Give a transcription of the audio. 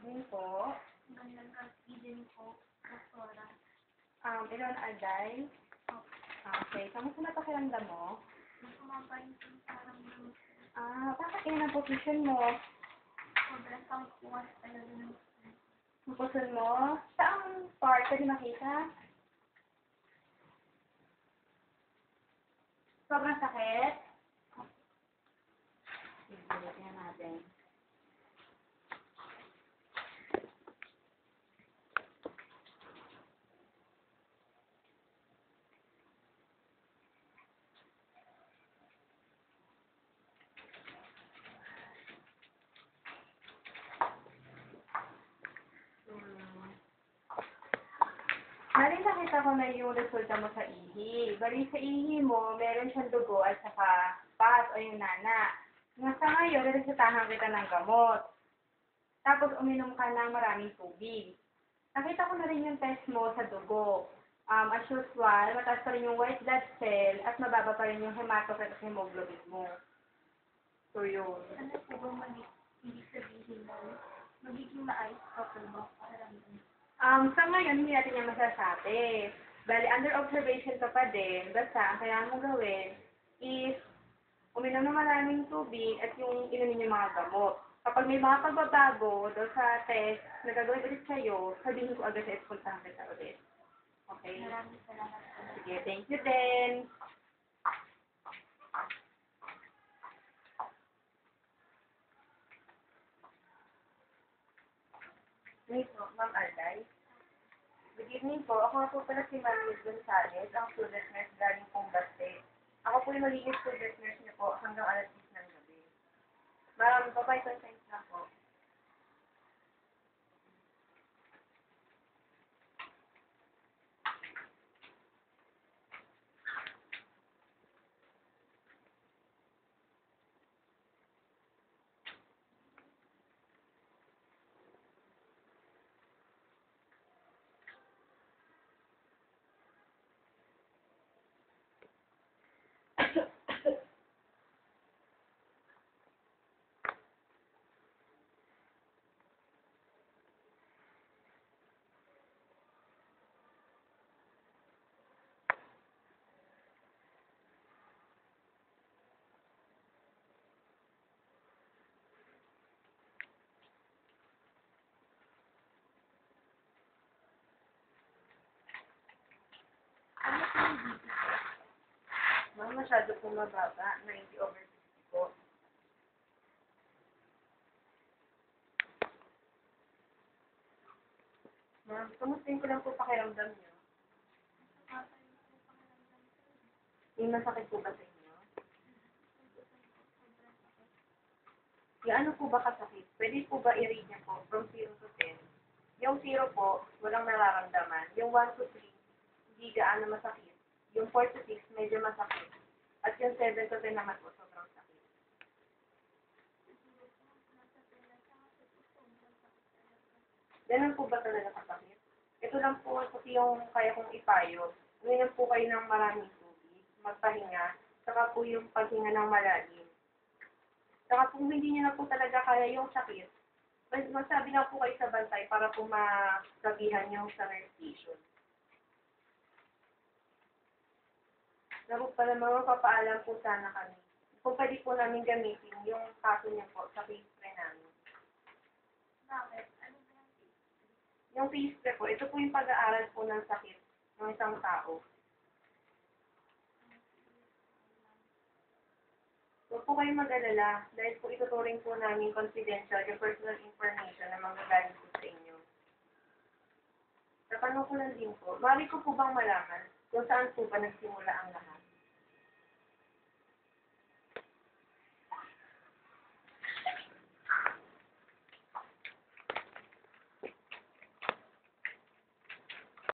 evening po. Magandang gabi din po, Doktora. Ilan aday? Okay. Kamusta na pakiramdam mo? Sumabay po parang ng Bakit yan ang position mo? sobrang pangkuwas talaga ng Ang position mo? Saan part? Pwede makita? Sobrang sakit? Sige, tingnan natin. Bali, nakita ko na yung resulta mo sa ihi. Bali, sa ihi mo, meron siyang dugo at saka pus o yung nana. Nga sa ngayon, resetahan kita ng gamot. Tapos, uminom ka ng maraming tubig. Nakita ko na rin yung test mo sa dugo. As usual, mataas pa rin yung white blood cell at mababa pa rin yung hematocrit at hemoglobin mo. So, yun. ano po ba ibig sabihin mo? Magiging maayos pa po ba pakiramdam? Sa ngayon, hindi natin yan masasabi. Bali, under observation ka pa din. Basta, ang kailangan mo gawin is uminom ng maraming tubig at yung inumin yung mga gamot. Kapag may mga pagbabago doon sa test na gagawin ulit sa'yo, sabihin ko agad sa espuntahan kita ulit. Okay? Maraming salamat po. Sige, thank you din. Wait po, Ma'am Alday. Good evening po. Ako nga po pala si Ma'am Liz Gonzalez, ang student nurse galing pong Baste. Ako po yung magiging student nurse niyo po hanggang alas 10 ng gabi. Ma'am, papay-consent na po. Ano po yung dito? Ma'am, masyado po mababa. 90/60 po. Ma'am, kumustahin ko lang po pakiramdam niyo. May masakit po ba sa inyo? Gaano po ba kasakit? Pwede po ba i-rate niya po from 0 to 10? Yung 0 po, walang nararamdaman. Yung 1 to 3, hindi gaano masakit. Yung 4 to 6, medyo masakit. At yung 7 to 10 naman po, sobrang sakit. Ganun po ba talaga kasakit? Ito lang po kasi yung kaya kong ipayo. Uminom po kayo ng maraming tubig, magpahinga, saka po yung paghinga ng malalim. Saka kung hindi niyo na po talaga kaya yung sakit, magsabi lang po kayo sa bantay para po masabihan yung sa nurse station. Naku pala, magpapaalam po sana kami. Kung pwede po namin gamitin yung kaso niya po sa case pre namin. Bakit? Ano ba yung Yung case pre po, ito po yung pag-aaral po ng sakit ng isang tao. Huwag po kayong mag-alala dahil po ituturing po namin confidential yung personal information na manggagaling po sa inyo. Natanong ko lang din po, maaari ko po bang malaman kung saan po ba nagsimula ang lahat?